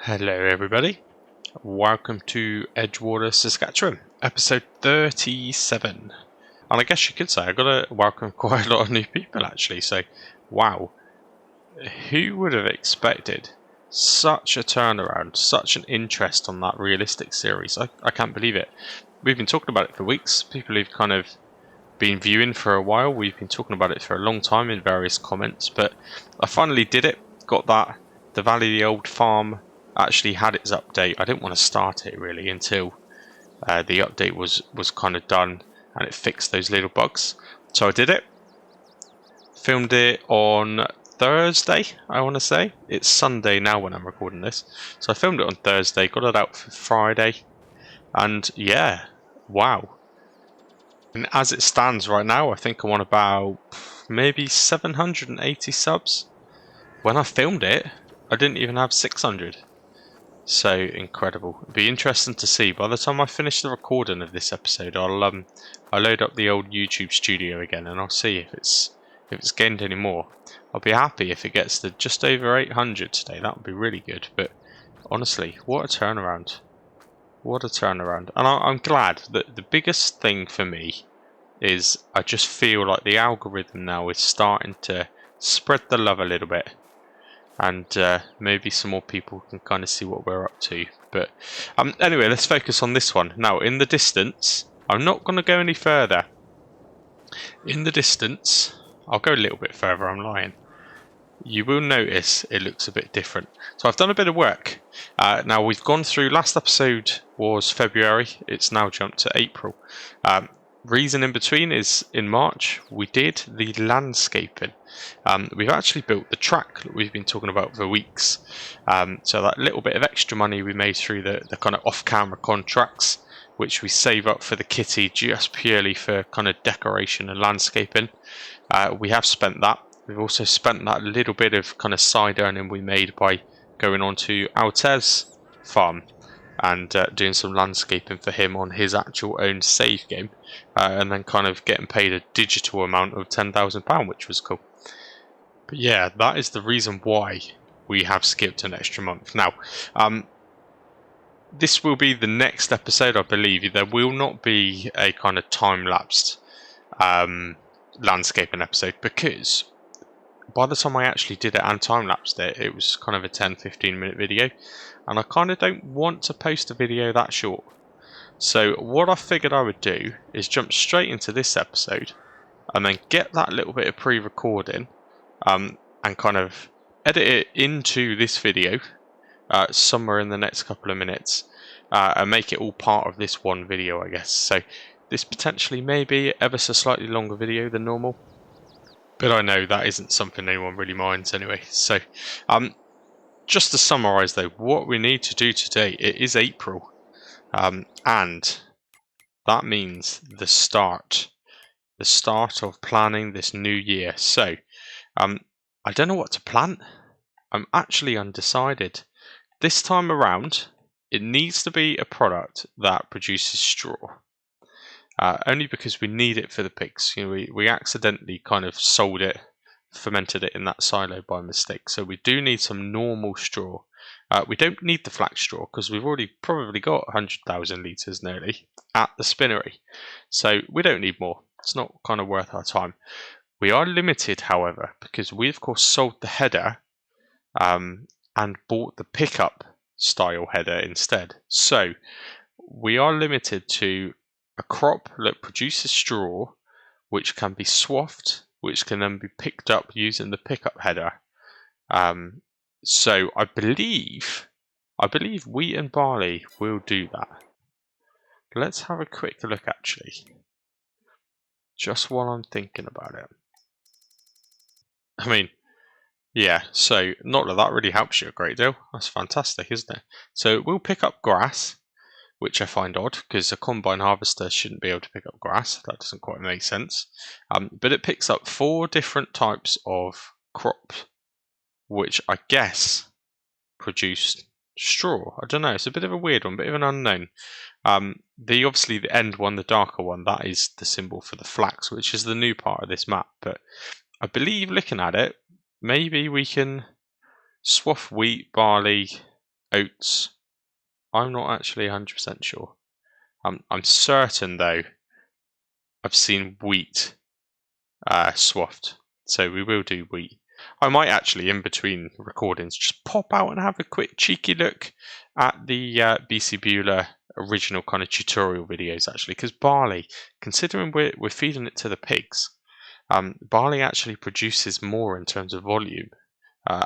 Hello everybody, welcome to Edgewater, Saskatchewan, episode 37. And I guess you could say I got to welcome quite a lot of new people actually, so wow, who would have expected such a turnaround, such an interest on that realistic series? I can't believe it. We've been talking about it for weeks, people who've kind of been viewing for a while, we've been talking about it for a long time in various comments, but I finally did it, got that, the Valley of the Old Farm actually had its update. I didn't want to start it really until the update was kind of done and it fixed those little bugs. So I did it. Filmed it on Thursday, I want to say. It's Sunday now when I'm recording this. So I filmed it on Thursday, got it out for Friday. And yeah, wow. And as it stands right now, I think I'm on about maybe 780 subs. When I filmed it, I didn't even have 600. So incredible. It'll be interesting to see. By the time I finish the recording of this episode, I'll load up the old YouTube studio again and I'll see if it's gained any more. I'll be happy if it gets to just over 800 today. That would be really good. But honestly, what a turnaround. What a turnaround. And I'm glad that the biggest thing for me is I just feel like the algorithm now is starting to spread the love a little bit. And maybe some more people can kind of see what we're up to. But anyway, let's focus on this one. Now, in the distance, I'm not going to go any further. In the distance, I'll go a little bit further, I'm lying. You will notice it looks a bit different. So I've done a bit of work. Now, we've gone through, last episode was February. It's now jumped to April. Reason in between is in March, we did the landscaping. We've actually built the track that we've been talking about for weeks. So that little bit of extra money we made through the kind of off-camera contracts, which we save up for the kitty just purely for kind of decoration and landscaping. We have spent that. We've also spent that little bit of kind of side earning we made by going on to Altez farm and doing some landscaping for him on his actual own save game, and then kind of getting paid a digital amount of £10,000, which was cool. But yeah, that is the reason why we have skipped an extra month. Now, this will be the next episode, I believe. There will not be a kind of time-lapsed landscaping episode, because by the time I actually did it and time-lapsed it, it was kind of a 10-15 minute video, and I kind of don't want to post a video that short. So what I figured I would do is jump straight into this episode and then get that little bit of pre-recording and kind of edit it into this video somewhere in the next couple of minutes and make it all part of this one video, I guess. So this potentially may be ever so slightly longer video than normal, but I know that isn't something anyone really minds anyway. So just to summarise though, what we need to do today, it is April, and that means the start of planning this new year. So I don't know what to plant. I'm actually undecided. This time around, it needs to be a product that produces straw. Only because we need it for the pigs. You know, we accidentally kind of sold it, fermented it in that silo by mistake. So we do need some normal straw. We don't need the flax straw because we've already probably got 100,000 litres nearly at the spinnery. So we don't need more. It's not kind of worth our time. We are limited, however, because we of course sold the header and bought the pickup style header instead. So we are limited to a crop that produces straw, which can be swaffed, which can then be picked up using the pickup header. So I believe wheat and barley will do that. Let's have a quick look actually, just while I'm thinking about it. I mean, yeah, so not that really helps you a great deal. That's fantastic, isn't it? So we'll pick up grass, which I find odd because a combine harvester shouldn't be able to pick up grass. That doesn't quite make sense. But it picks up 4 different types of crop, which I guess produce straw. I don't know. It's a bit of a weird one, bit of an unknown. Obviously the end one, the darker one, that is the symbol for the flax, which is the new part of this map. But I believe looking at it, maybe we can swath wheat, barley, oats. I'm not actually 100% sure. I'm certain though I've seen wheat swathed, so we will do wheat. I might actually, in between recordings, just pop out and have a quick cheeky look at the BC Beulah original kind of tutorial videos, actually, because barley, considering we're feeding it to the pigs, barley actually produces more in terms of volume,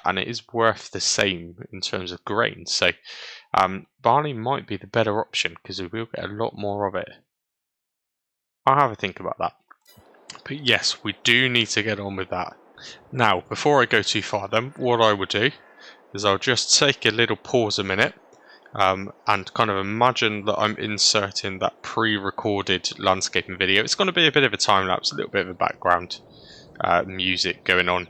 and it is worth the same in terms of grain. So barley might be the better option because we will get a lot more of it. I'll have a think about that. But yes, we do need to get on with that. Now, before I go too far then, what I would do is I'll just take a little pause a minute and kind of imagine that I'm inserting that pre-recorded landscaping video. It's going to be a bit of a time-lapse, a little bit of a background music going on,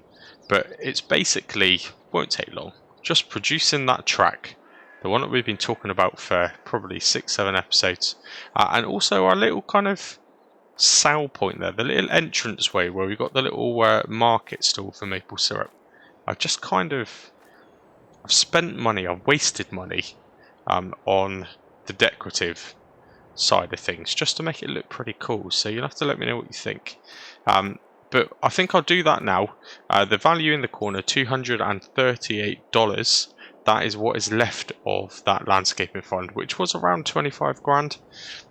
but it's basically, won't take long, just producing that track, the one that we've been talking about for probably 6-7 episodes, and also our little kind of sale point there, the little entrance way where we've got the little market stall for maple syrup. I've spent money, I've wasted money on the decorative side of things just to make it look pretty cool, so you'll have to let me know what you think. But I think I'll do that now. The value in the corner, $238. That is what is left of that landscaping fund, which was around 25 grand.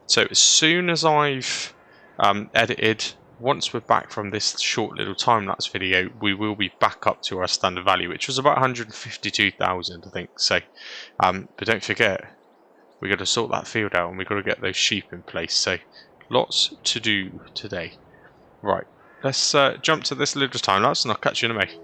So as soon as I've edited, once we're back from this short little time-lapse video, we will be back up to our standard value, which was about 152,000, I think. So, but don't forget, we got to sort that field out and we got to get those sheep in place. So, lots to do today. Right, let's jump to this little time-lapse, and I'll catch you in a minute.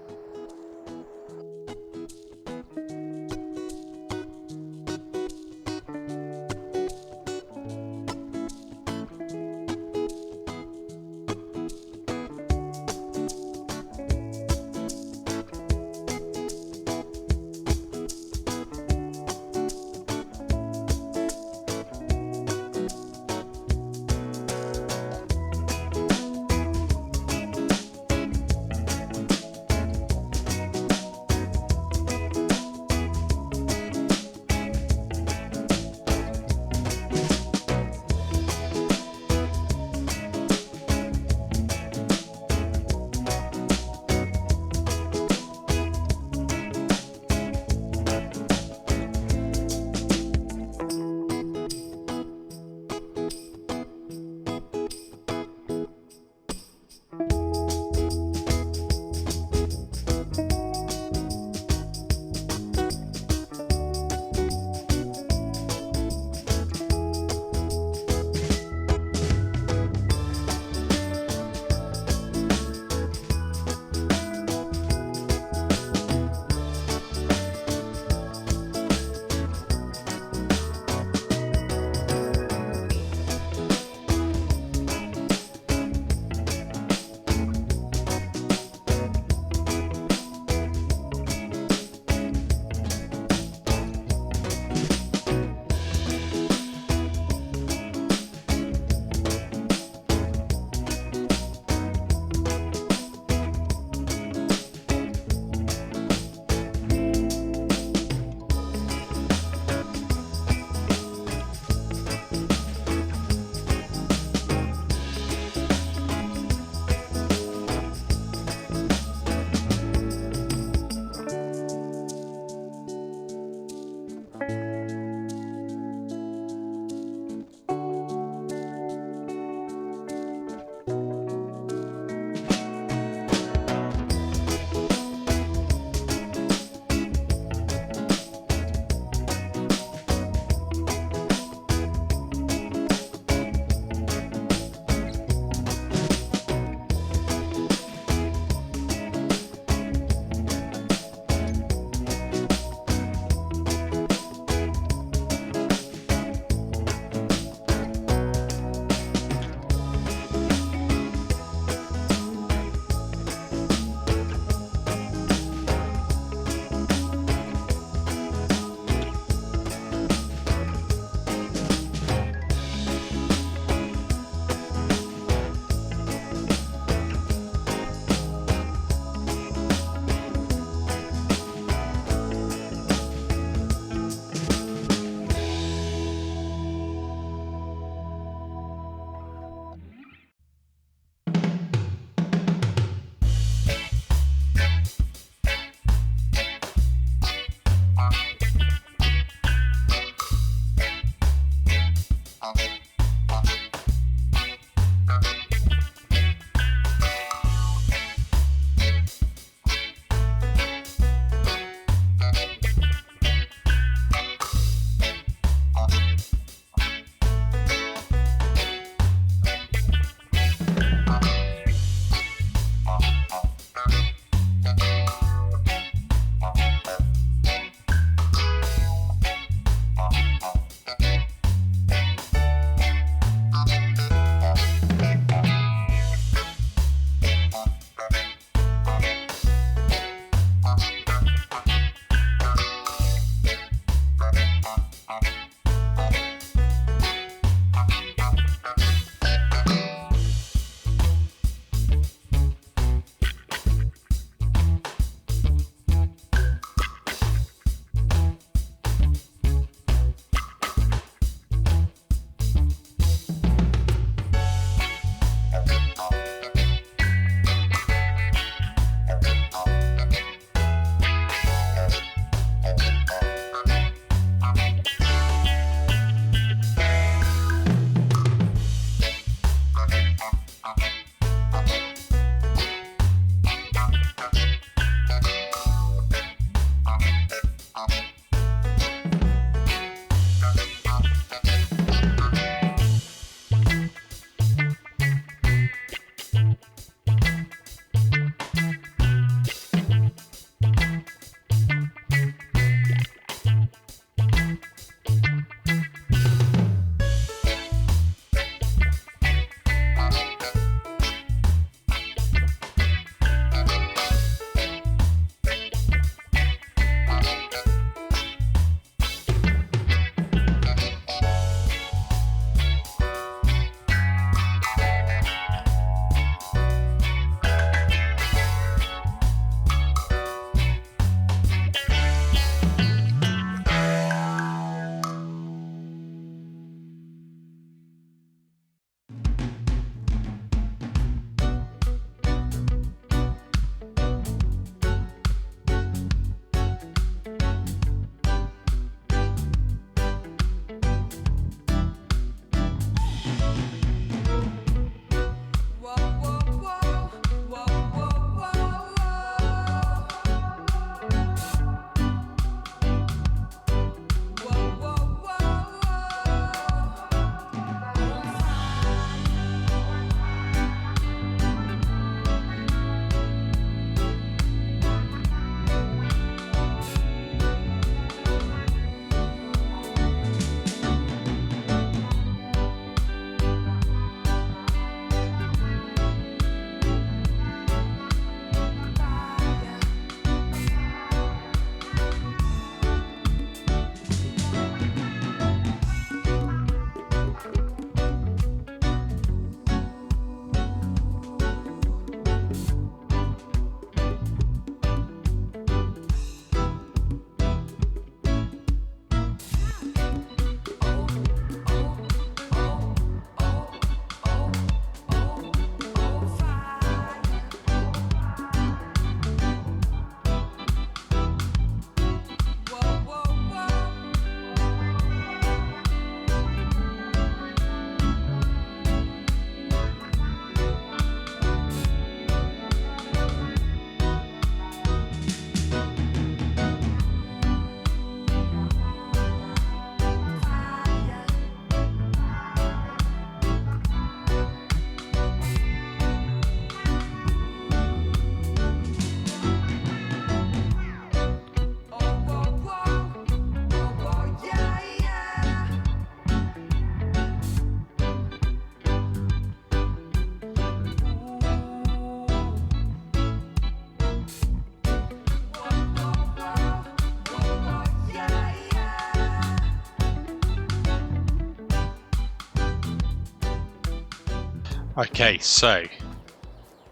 Okay, so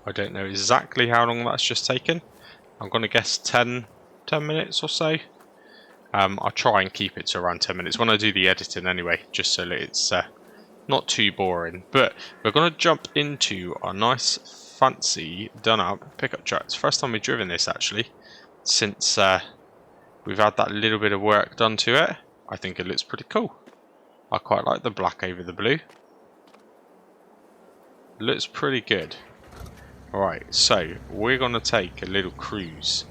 I don't know exactly how long that's just taken. I'm going to guess 10 minutes or so. I'll try and keep it to around 10 minutes when I do the editing anyway, just so that it's not too boring. But we're going to jump into our nice, fancy, done-up pickup truck. It's the first time we've driven this, actually, since we've had that little bit of work done to it. I think it looks pretty cool. I quite like the black over the blue. Looks pretty good. Alright, so we're going to take a little cruise.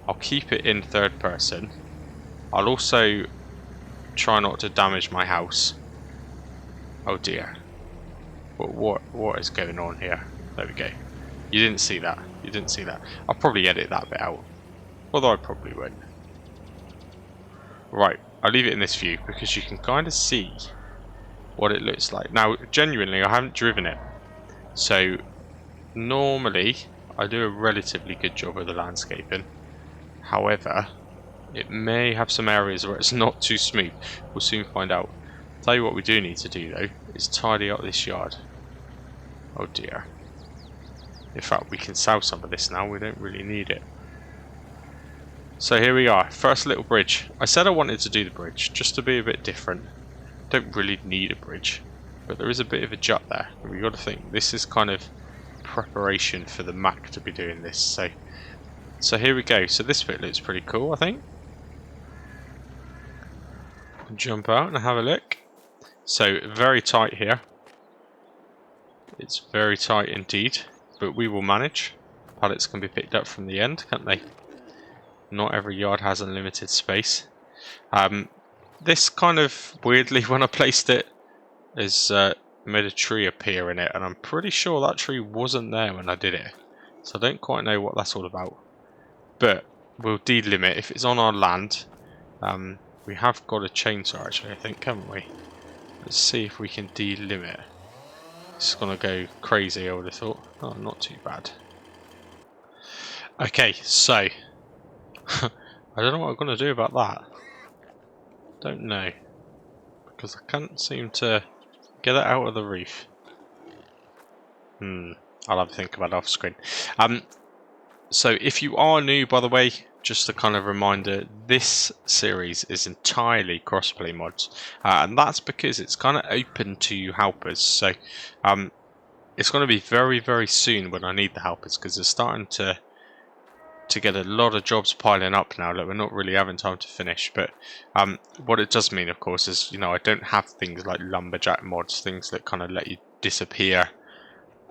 I'll keep it in third person. I'll also try not to damage my house. Oh dear. What is going on here? There we go. You didn't see that. You didn't see that. I'll probably edit that bit out. Although I probably won't. Right, I'll leave it in this view because you can kind of see what it looks like. Now, genuinely, I haven't driven it. So, normally, I do a relatively good job of the landscaping. However, it may have some areas where it's not too smooth. We'll soon find out. Tell you what we do need to do, though, is tidy up this yard. Oh dear. In fact, we can sell some of this now. We don't really need it. So here we are, first little bridge. I said I wanted to do the bridge, just to be a bit different. Don't really need a bridge, but there is a bit of a jut there. We've got to think, this is kind of preparation for the Mac to be doing this. So here we go. So this bit looks pretty cool, I think. Jump out and have a look. So very tight here. It's very tight indeed, but we will manage. Pallets can be picked up from the end, can't they? Not every yard has unlimited space. This kind of weirdly, when I placed it, has made a tree appear in it, and I'm pretty sure that tree wasn't there when I did it. So I don't quite know what that's all about. But we'll delimit if it's on our land. We have got a chainsaw actually, I think, haven't we? Let's see if we can delimit. It's gonna go crazy, I would have thought. Oh, not too bad. Okay, so I don't know what I'm going to do about that. Don't know. Because I can't seem to get it out of the roof. I'll have to think about it off screen. So if you are new, by the way, just a kind of reminder, this series is entirely crossplay mods. And that's because it's kind of open to helpers. So it's going to be very, very soon when I need the helpers, because it's starting to get a lot of jobs piling up now that we're not really having time to finish. But what it does mean, of course, is, you know, I don't have things like lumberjack mods, things that kind of let you disappear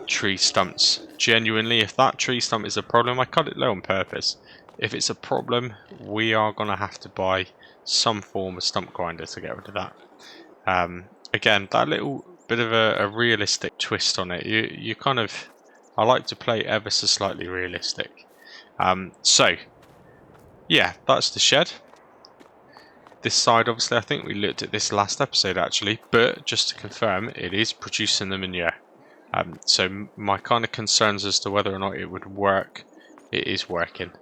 tree stumps. Genuinely, if that tree stump is a problem, I cut it low on purpose. If it's a problem, we are going to have to buy some form of stump grinder to get rid of that. Again, that little bit of a realistic twist on it. You kind of, I like to play ever so slightly realistic. So, yeah, that's the shed. This side, obviously, I think we looked at this last episode actually, but just to confirm, it is producing the manure. So my kind of concerns as to whether or not it would work, it is working.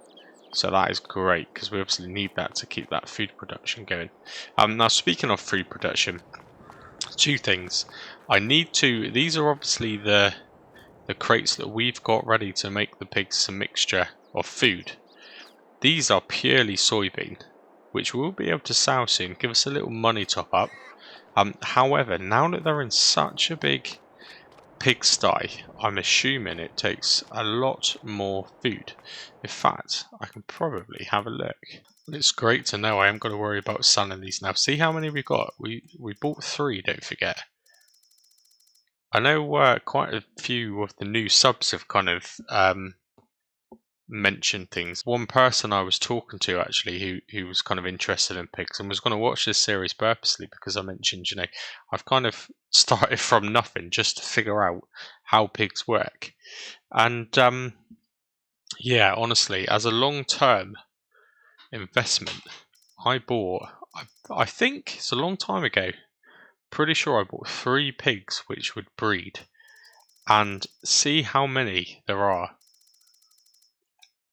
So that is great, because we obviously need that to keep that food production going. Now, speaking of food production, two things. I need to, these are obviously the crates that we've got ready to make the pigs a mixture of food. These are purely soybean, which we'll be able to sell soon, give us a little money top up. However, now that they're in such a big pigsty, I'm assuming it takes a lot more food. In fact, I can probably have a look. It's great to know I haven't got to worry about selling these now. See how many we got? We bought 3, don't forget. I know quite a few of the new subs have kind of mentioned things. One person I was talking to actually who was kind of interested in pigs and was going to watch this series purposely because I mentioned, you know, I've kind of started from nothing just to figure out how pigs work. And yeah, honestly, as a long-term investment, I think it's a long time ago, pretty sure I bought 3 pigs which would breed, and see how many there are.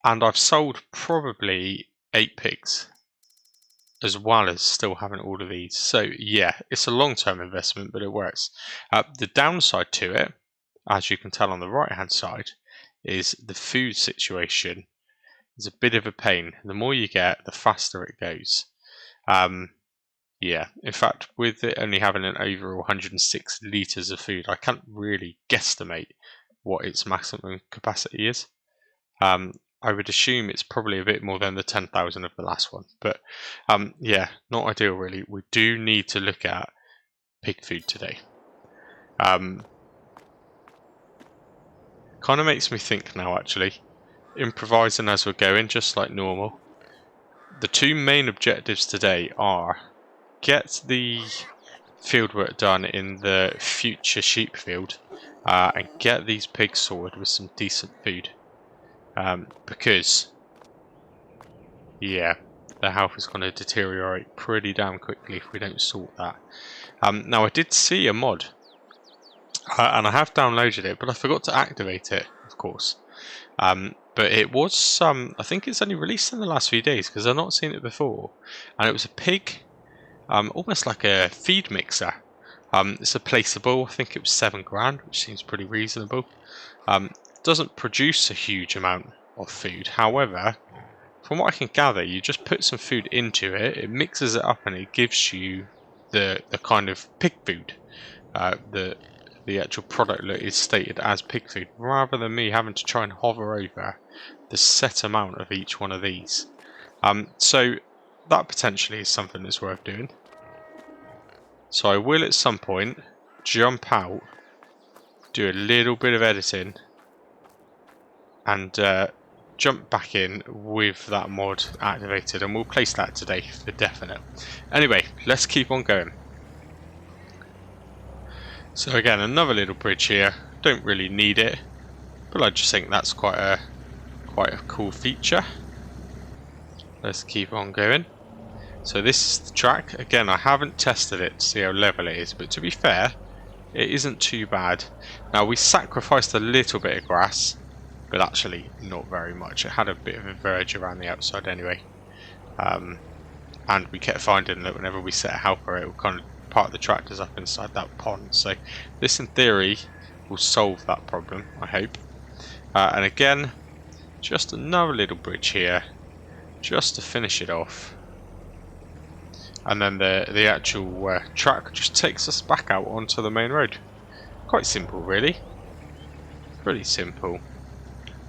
And I've sold probably 8 pigs, as well as still having all of these. So yeah, it's a long-term investment, but it works. The downside to it, as you can tell on the right-hand side, is the food situation is a bit of a pain. The more you get, the faster it goes. Yeah, in fact, with it only having an overall 106 litres of food, I can't really guesstimate what its maximum capacity is. I would assume it's probably a bit more than the 10,000 of the last one. But yeah, not ideal really. We do need to look at pig food today. Kind of makes me think now, actually. Improvising as we're going, just like normal. The two main objectives today are get the fieldwork done in the future sheep field and get these pigs sorted with some decent food. Because, yeah, their health is going to deteriorate pretty damn quickly if we don't sort that. Now, I did see a mod, and I have downloaded it, but I forgot to activate it, of course. But it was I think it's only released in the last few days because I've not seen it before. And it was a pig, almost like a feed mixer. It's a placeable, I think it was £7 which seems pretty reasonable. Doesn't produce a huge amount of food. However, from what I can gather, you just put some food into it, it mixes it up and it gives you the kind of pig food. The actual product that is stated as pig food, rather than me having to try and hover over the set amount of each one of these. So that potentially is something that's worth doing. So I will at some point jump out, do a little bit of editing, and jump back in with that mod activated, and we'll place that today for definite. Anyway, let's keep on going. So again, another little bridge here. Don't really need it, but I just think that's quite a cool feature. Let's keep on going. So this is the track. Again, I haven't tested it to see how level it is, but to be fair, it isn't too bad. Now, we sacrificed a little bit of grass, but actually not very much. It had a bit of a verge around the outside anyway. And we kept finding that whenever we set a helper, it would kind of part the tractors up inside that pond. So this in theory will solve that problem, I hope. And again, just another little bridge here just to finish it off, and then the actual track just takes us back out onto the main road. Quite simple, really. Pretty simple.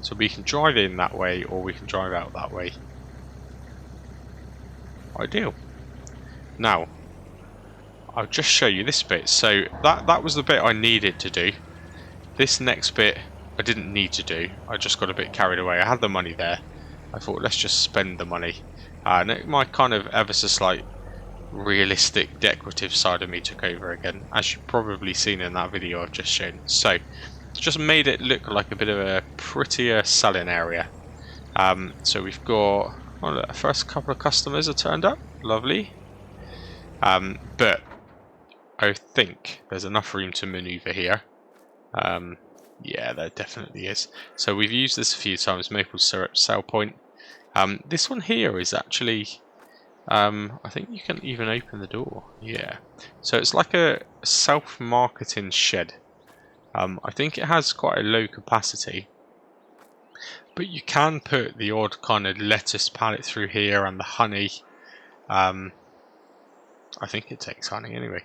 So we can drive in that way or we can drive out that way. Ideal. Now I'll just show you this bit. So that was the bit I needed to do. This next bit I didn't need to do. I just got a bit carried away. I had the money there. I thought, let's just spend the money. And my kind of ever so slight realistic decorative side of me took over again, as you've probably seen in that video I've just shown. So just made it look like a bit of a prettier selling area. So we've got, well, the first couple of customers have turned up. Lovely. But I think there's enough room to maneuver here. Yeah, there definitely is. So we've used this a few times, maple syrup sell point. This one here is actually, I think you can even open the door. Yeah. So it's like a self-marketing shed. I think it has quite a low capacity, but you can put the odd kind of lettuce pallet through here and the honey. I think it takes honey anyway.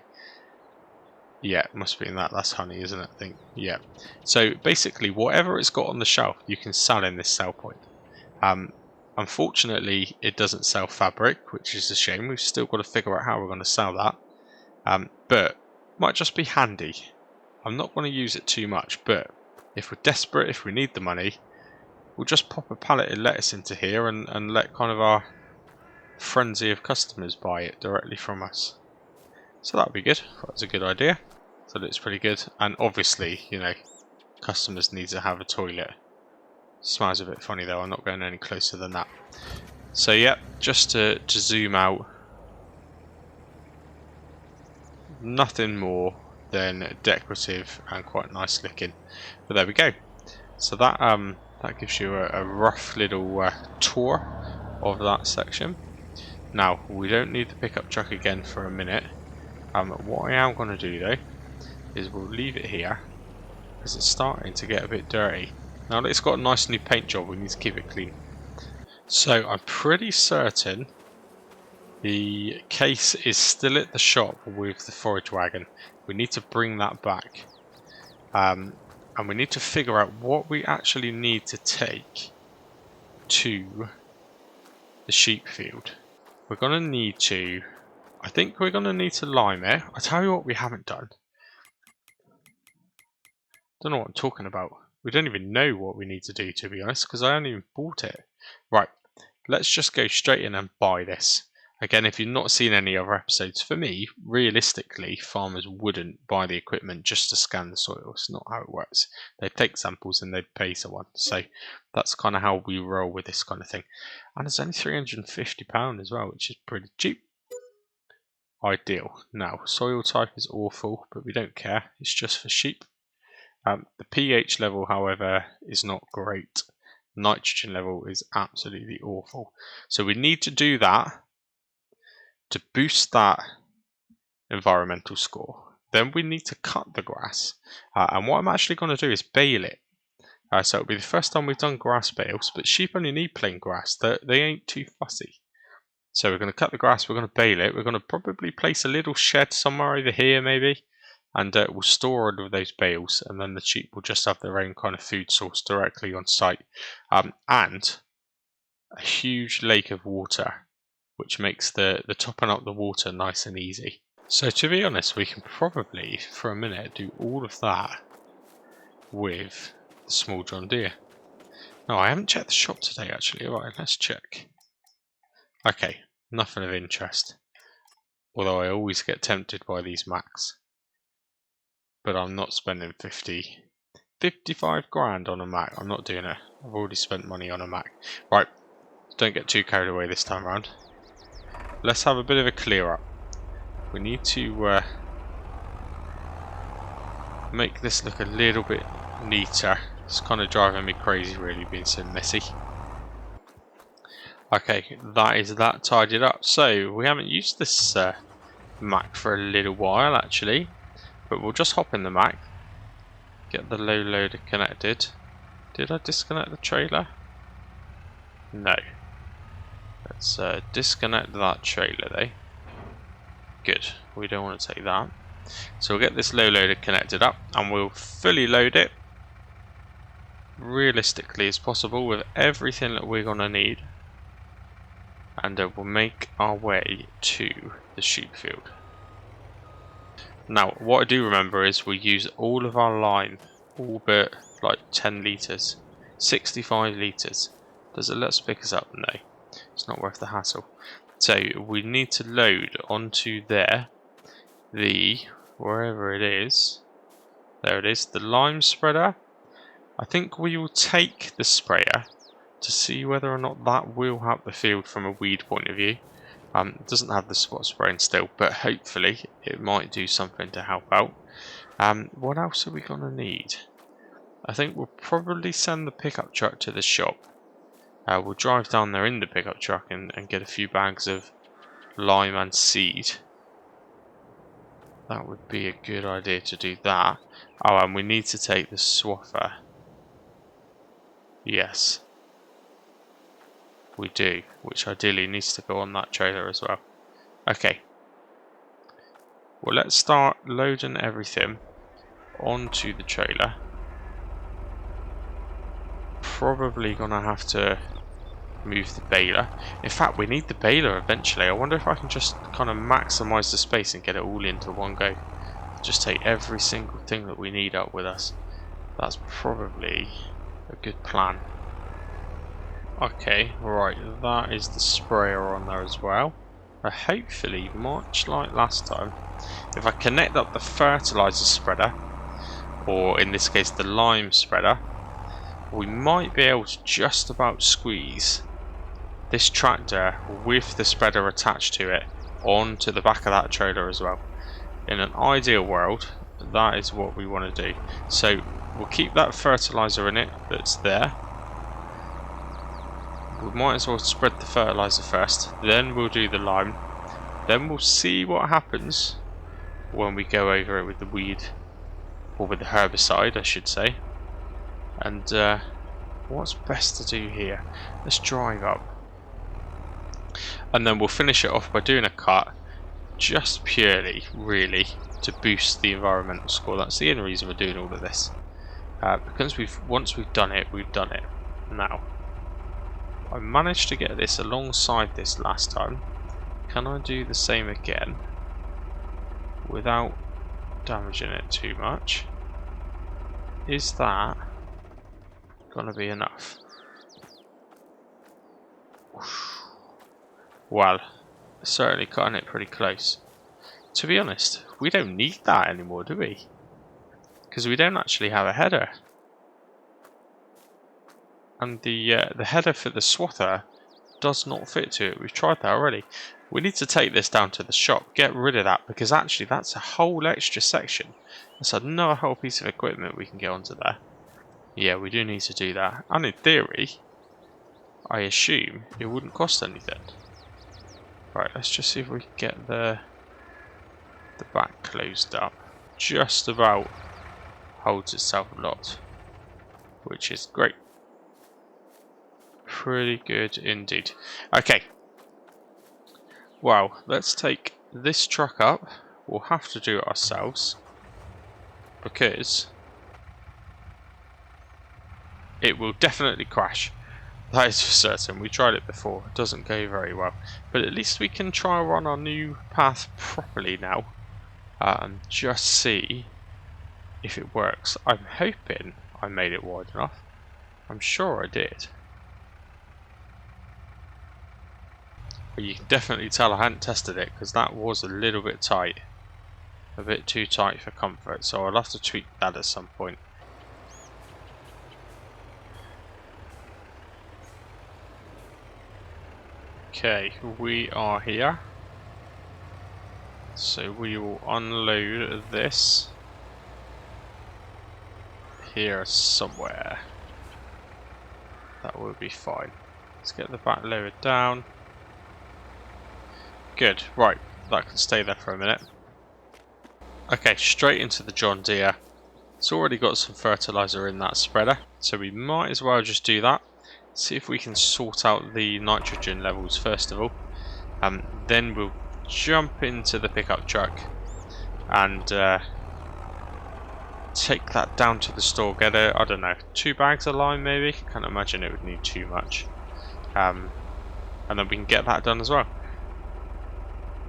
Yeah, it must be in that. That's honey, isn't it? I think. Yeah. So basically, whatever it's got on the shelf, you can sell in this sell point. Unfortunately, it doesn't sell fabric, which is a shame. We've still got to figure out how we're going to sell that. But might just be handy. I'm not going to use it too much, but if we're desperate, if we need the money, we'll just pop a pallet of lettuce into here and let kind of our frenzy of customers buy it directly from us. So that would be good. That's a good idea. So it looks pretty good. And obviously, you know, customers need to have a toilet. Smells a bit funny though. I'm not going any closer than that. So yeah, just to zoom out. Nothing more than decorative and quite nice looking. But there we go. So that that gives you a rough little tour of that section. Now, we don't need the pickup truck again for a minute. What I am going to do though is we'll leave it here because it's starting to get a bit dirty. Now that it's got a nice new paint job, we need to keep it clean. So I'm pretty certain the case is still at the shop with the forage wagon. We need to bring that back. And we need to figure out what we actually need to take to the sheep field. We're going to need to I think we're going to need to lime it. I'll tell you what we haven't done. Don't know what I'm talking about. We don't even know what we need to do, to be honest, because I haven't even bought it. Right, let's just go straight in and buy this. Again, if you've not seen any other episodes, for me, realistically, farmers wouldn't buy the equipment just to scan the soil. It's not how it works. They'd take samples and they'd pay someone. So that's kind of how we roll with this kind of thing. And it's only £350 as well, which is pretty cheap. Ideal. Now, soil type is awful, but we don't care. It's just for sheep. The pH level, however, is not great. Nitrogen level is absolutely awful. So we need to do that to boost that environmental score. Then we need to cut the grass. And what I'm actually going to do is bale it. So it'll be the first time we've done grass bales, but sheep only need plain grass. They ain't too fussy. So we're going to cut the grass, we're going to bale it. We're going to probably place a little shed somewhere over here maybe. And we'll store all of those bales, and then the sheep will just have their own kind of food source directly on site. And a huge lake of water, which makes the topping up the water nice and easy. So to be honest, we can probably, for a minute, do all of that with the small John Deere. No, I haven't checked the shop today actually. Alright, let's check. Okay, nothing of interest. Although I always get tempted by these Macs. But I'm not spending 55 grand on a Mac. I'm not doing it. I've already spent money on a Mac. Right, don't get too carried away this time around. Let's have a bit of a clear up. We need to make this look a little bit neater. It's kind of driving me crazy really being so messy. Okay, that is that tidied up. So we haven't used this Mac for a little while actually. But we'll just hop in the Mac, get the low loader connected. Did I disconnect the trailer? No. Let's disconnect that trailer though. Good, we don't want to take that. So we'll get this low loader connected up and we'll fully load it realistically as possible with everything that we're going to need. And we'll make our way to the sheep field. Now, what I do remember is we use all of our lime, all but like 10 litres, 65 litres. Does it let us pick us up? No, it's not worth the hassle. So we need to load onto there wherever it is, there it is, the lime spreader. I think we will take the sprayer to see whether or not that will help the field from a weed point of view. It doesn't have the spot spraying still, but hopefully it might do something to help out. What else are we going to need? I think we'll probably send the pickup truck to the shop. We'll drive down there in the pickup truck and get a few bags of lime and seed. That would be a good idea to do that. Oh, and we need to take the swather. Yes. We do, which ideally needs to go on that trailer as well. Okay. Well, let's start loading everything onto the trailer. Probably gonna have to move the baler. In fact, we need the baler eventually. I wonder if I can just kind of maximize the space and get it all into one go. Just take every single thing that we need up with us. That's probably a good plan. Okay, right, that is the sprayer on there as well. Hopefully, much like last time, if I connect up the fertilizer spreader, or in this case the lime spreader, we might be able to just about squeeze this tractor with the spreader attached to it onto the back of that trailer as well. In an ideal world, that is what we want to do. So we'll keep that fertilizer in it that's there. We might as well spread the fertilizer first, then we'll do the lime, then we'll see what happens when we go over it with the weed, or with the herbicide I should say. And what's best to do here? Let's drive up. And then we'll finish it off by doing a cut, just purely, really, to boost the environmental score. That's the only reason we're doing all of this. Because once we've done it, we've done it. Now, I managed to get this alongside this last time. can I do the same again without damaging it too much? Is that gonna be enough? Well, certainly cutting it pretty close. To be honest, we don't need that anymore, do we? Because we don't actually have a header. And the header for the swather does not fit to it. We've tried that already. We need to take this down to the shop, get rid of that, because actually that's a whole extra section. That's another whole piece of equipment we can get onto there. Yeah, we do need to do that. And in theory, I assume it wouldn't cost anything. Right, let's just see if we can get the back closed up. Just about holds itself a lot, which is great. Pretty good indeed. Okay. Well, let's take this truck up. We'll have to do it ourselves because it will definitely crash. That is for certain. We tried it before. It doesn't go very well. But at least we can try and run our new path properly now. And just see if it works. I'm hoping I made it wide enough. I'm sure I did. But you can definitely tell I hadn't tested it because that was a little bit tight. A bit too tight for comfort. So I'll have to tweak that at some point. Okay, we are here. So we will unload this here somewhere. That will be fine. Let's get the back lowered down. Good, right, that can stay there for a minute. Okay, straight into the John Deere. It's already got some fertiliser in that spreader, so we might as well just do that. See if we can sort out the nitrogen levels first of all. Then we'll jump into the pickup truck and take that down to the store. Get it, I don't know, 2 bags of lime maybe. Can't imagine it would need too much. And then we can get that done as well.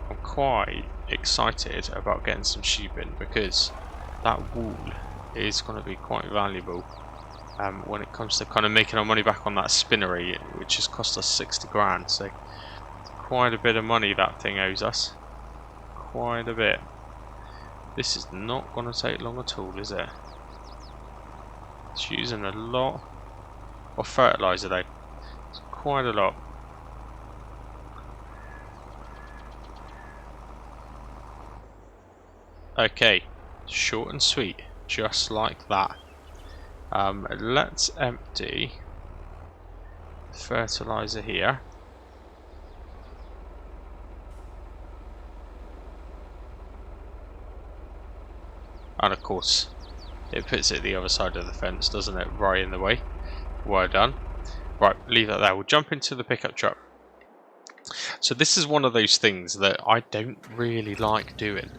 I'm quite excited about getting some sheep in because that wool is going to be quite valuable when it comes to kind of making our money back on that spinnery, which has cost us 60 grand. So quite a bit of money that thing owes us. Quite a bit. This is not going to take long at all, is it? It's using a lot of fertiliser though. It's quite a lot. Okay, short and sweet, just like that. Let's empty fertiliser here. And of course, it puts it the other side of the fence, doesn't it? Right in the way. Well done. Right, leave that there. We'll jump into the pickup truck. So this is one of those things that I don't really like doing.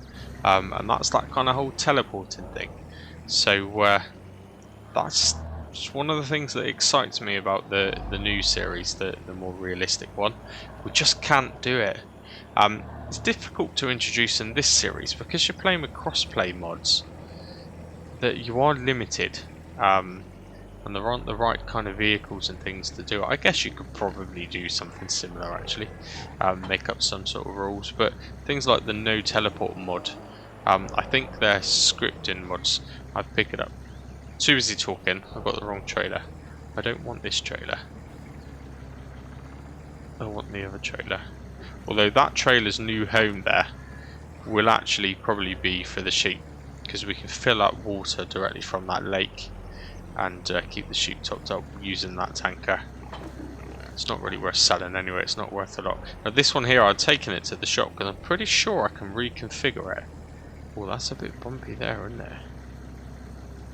And that's that kind of whole teleporting thing. So that's just one of the things that excites me about the new series, the more realistic one. We just can't do it. It's difficult to introduce in this series because you're playing with crossplay mods. That you are limited, and there aren't the right kind of vehicles and things to do it. I guess you could probably do something similar actually, make up some sort of rules, but things like the no teleport mod, I think they're scripting mods. I'd pick it up. Too busy talking, I've got the wrong trailer. I don't want this trailer. I want the other trailer. Although that trailer's new home there will actually probably be for the sheep, because we can fill up water directly from that lake and keep the sheep topped up using that tanker. It's not really worth selling anyway, it's not worth a lot. Now this one here, I've taken it to the shop because I'm pretty sure I can reconfigure it. Oh, that's a bit bumpy there, isn't it?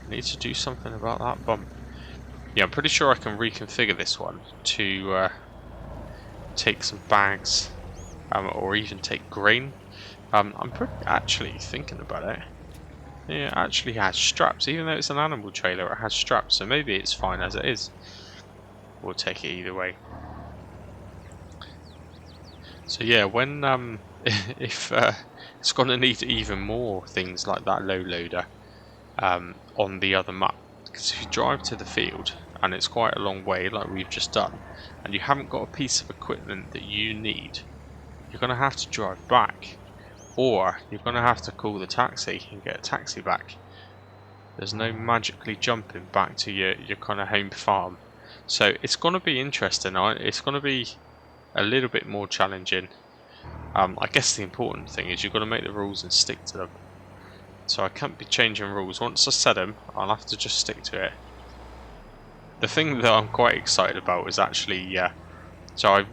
I need to do something about that bump. Yeah, I'm pretty sure I can reconfigure this one to take some bags or even take grain. I'm actually thinking about it. Yeah, it actually has straps, even though it's an animal trailer, it has straps, so maybe it's fine as it is. We'll take it either way. So yeah, when if it's going to need even more things like that low loader on the other map, because if you drive to the field and it's quite a long way like we've just done, and you haven't got a piece of equipment that you need, you're going to have to drive back, or you're going to have to call the taxi and get a taxi back. There's no magically jumping back to your kind of home farm. So it's going to be interesting. It's going to be a little bit more challenging. I guess the important thing is you've got to make the rules and stick to them. So I can't be changing rules. Once I set them, I'll have to just stick to it. The thing that I'm quite excited about is actually, so I've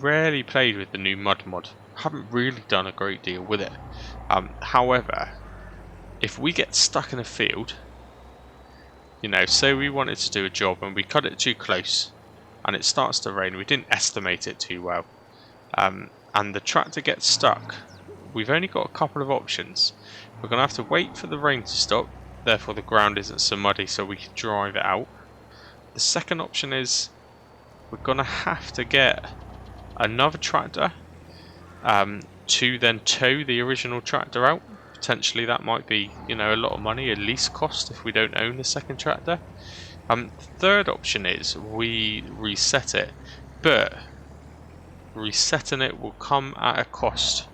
rarely played with the new mud mod. Haven't really done a great deal with it. However, if we get stuck in a field, you know, say we wanted to do a job and we cut it too close and it starts to rain, we didn't estimate it too well, and the tractor gets stuck, we've only got a couple of options. We're going to have to wait for the rain to stop, therefore the ground isn't so muddy so we can drive it out. The second option is we're going to have to get another tractor to then tow the original tractor out. Potentially that might be, you know, a lot of money, a lease cost if we don't own the second tractor. The third option is we reset it, but resetting it will come at a cost.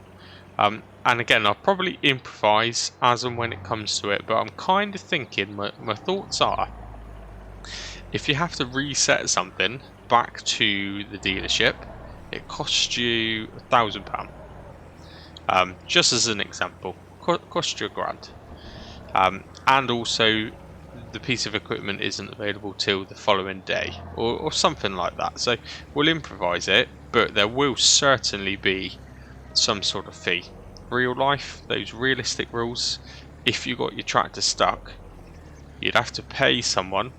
And again, I'll probably improvise as and when it comes to it, but I'm kind of thinking, my thoughts are, if you have to reset something back to the dealership, it costs you £1,000. Just as an example, cost you £1,000, and also the piece of equipment isn't available till the following day, or something like that. So we'll improvise it, but there will certainly be some sort of fee. Real life, those realistic rules, if you got your tractor stuck, you'd have to pay someone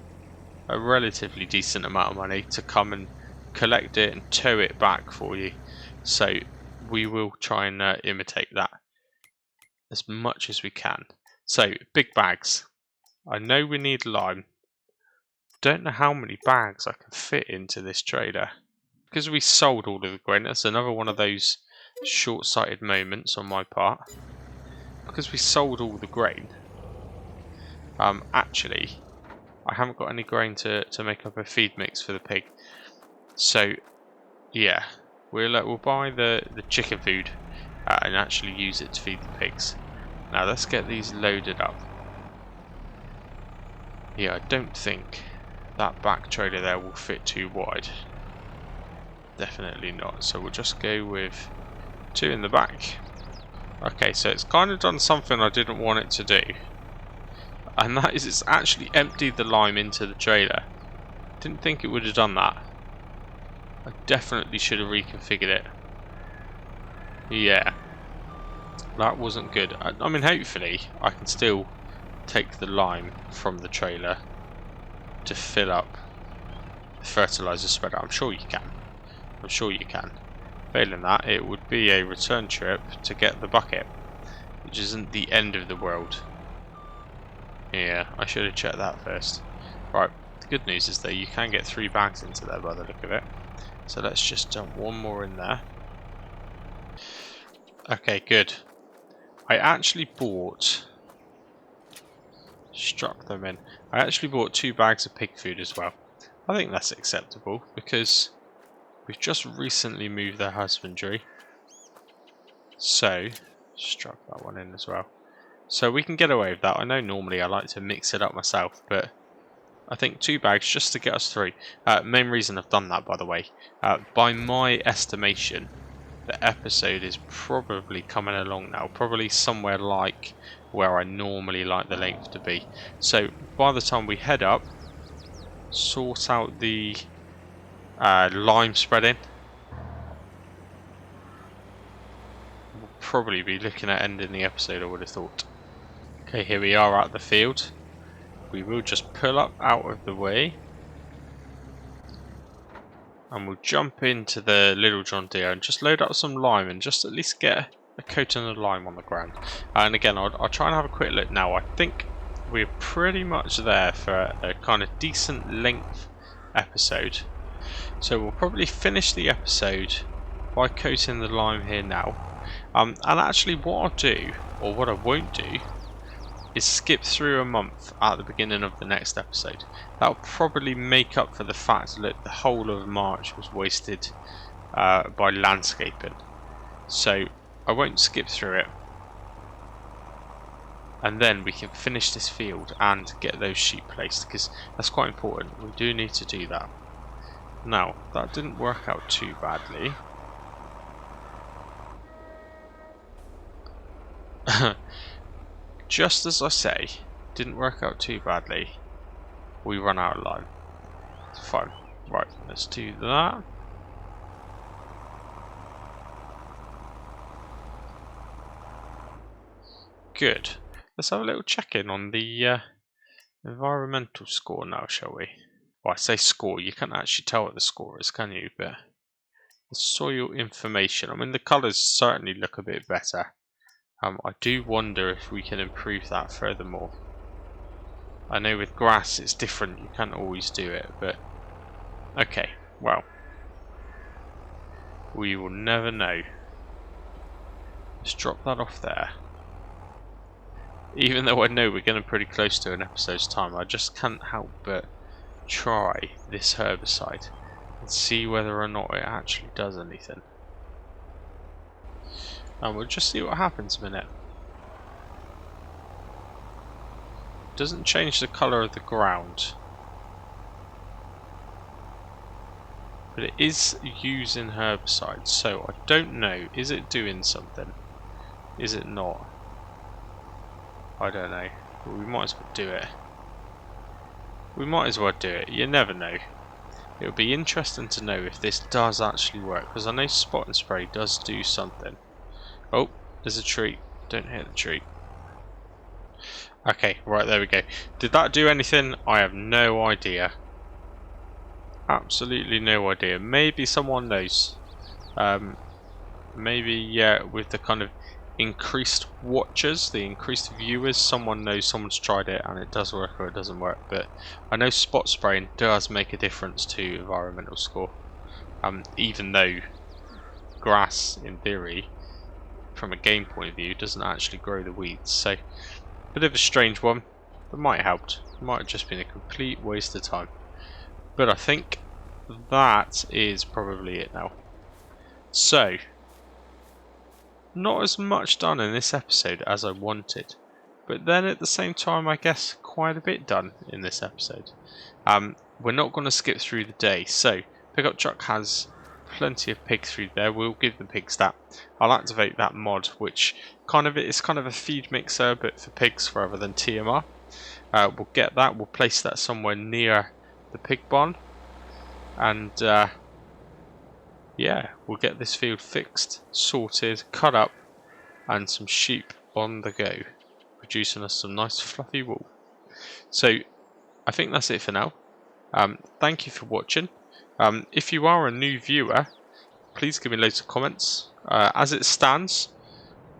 a relatively decent amount of money to come and collect it and tow it back for you. So we will try and imitate that as much as we can. So big bags. I know we need lime. Don't know how many bags I can fit into this trailer. Because we sold all of the grain, that's another one of those short-sighted moments on my part. Because we sold all the grain, actually, I haven't got any grain to make up a feed mix for the pig. So, yeah, we'll buy the chicken food and actually use it to feed the pigs. Now let's get these loaded up. Yeah, I don't think that back trailer there will fit too wide. Definitely not. So we'll just go with 2 in the back. Okay, so it's kind of done something I didn't want it to do. And that is it's actually emptied the lime into the trailer. Didn't think it would have done that. I definitely should have reconfigured it. Yeah. That wasn't good. I mean, hopefully I can still take the lime from the trailer to fill up the fertilizer spreader. I'm sure you can. I'm sure you can. Failing that, it would be a return trip to get the bucket, which isn't the end of the world. Yeah, I should have checked that first. Right, the good news is that you can get 3 bags into there by the look of it. So let's just dump 1 more in there. Okay, good. I actually bought... Struck them in. I actually bought 2 bags of pig food as well. I think that's acceptable because we've just recently moved their husbandry. So, struck that one in as well. So we can get away with that. I know normally I like to mix it up myself, but I think 2 bags just to get us through. Main reason I've done that, by the way, by my estimation, the episode is probably coming along now. Probably somewhere like where I normally like the length to be. So by the time we head up, sort out the lime spreading, we'll probably be looking at ending the episode, I would have thought. Okay, here we are at the field. We will just pull up out of the way and we'll jump into the little John Deere and just load up some lime and just at least get a coating of lime on the ground. And again, I'll try and have a quick look now. I think we're pretty much there for a kind of decent length episode. So we'll probably finish the episode by coating the lime here now. And actually what I'll do, or what I won't do, is skip through a month at the beginning of the next episode. That'll probably make up for the fact that the whole of March was wasted by landscaping. So I won't skip through it. And then we can finish this field and get those sheep placed, because that's quite important. We do need to do that. Now, that didn't work out too badly. Just as I say, didn't work out too badly. We run out of lime. It's fine. Right, let's do that. Good. Let's have a little check-in on the environmental score now, shall we? Well, I say score, you can't actually tell what the score is, can you? But the soil information, I mean, the colours certainly look a bit better. I do wonder if we can improve that furthermore. I know with grass it's different, you can't always do it, but okay, well, we will never know. Let's drop that off there. Even though I know we're getting pretty close to an episode's time, I just can't help but try this herbicide and see whether or not it actually does anything. And we'll just see what happens a minute. Doesn't change the colour of the ground, but it is using herbicides, so I don't know, is it doing something? Is it not? I don't know, but we might as well do it. We might as well do it, you never know. It would be interesting to know if this does actually work, because I know spot and spray does do something. Oh, there's a tree. Don't hit the tree. Okay, right, there we go. Did that do anything? I have no idea. Absolutely no idea. Maybe someone knows. Maybe, yeah, with the kind of increased watchers, the increased viewers, someone knows, someone's tried it and it does work or it doesn't work. But I know spot spraying does make a difference to environmental score. Even though grass, in theory, from a game point of view, doesn't actually grow the weeds. So, a bit of a strange one. That might have helped. It might have just been a complete waste of time. But I think that is probably it now. So, not as much done in this episode as I wanted. But then at the same time, I guess quite a bit done in this episode. We're not going to skip through the day. So, pickup truck has plenty of pigs through there. We'll give the pigs that. I'll activate that mod, which is kind of a feed mixer, but for pigs rather than TMR. We'll get that. We'll place that somewhere near the pig barn, and yeah, we'll get this field fixed, sorted, cut up, and some sheep on the go, producing us some nice fluffy wool. So I think that's it for now. Thank you for watching. If you are a new viewer, please give me loads of comments. As it stands,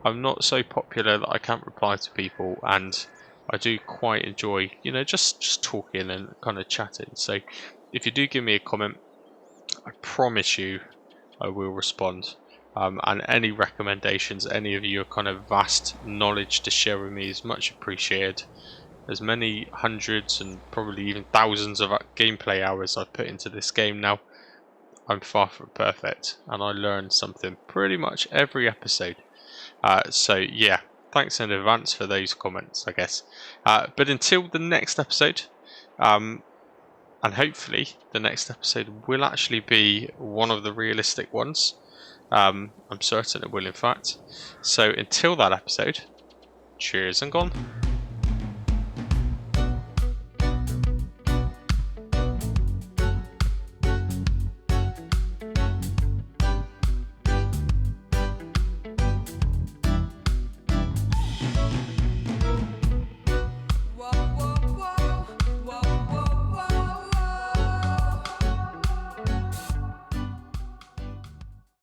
I'm not so popular that I can't reply to people, and I do quite enjoy, just talking and kind of chatting. So if you do give me a comment, I promise you I will respond. And any recommendations, any of your kind of vast knowledge to share with me is much appreciated. As many hundreds and probably even thousands of gameplay hours I've put into this game now, I'm far from perfect, and I learn something pretty much every episode. So yeah, thanks in advance for those comments, I guess. But until the next episode, and hopefully the next episode will actually be one of the realistic ones. I'm certain it will, in fact. So until that episode, cheers and gone.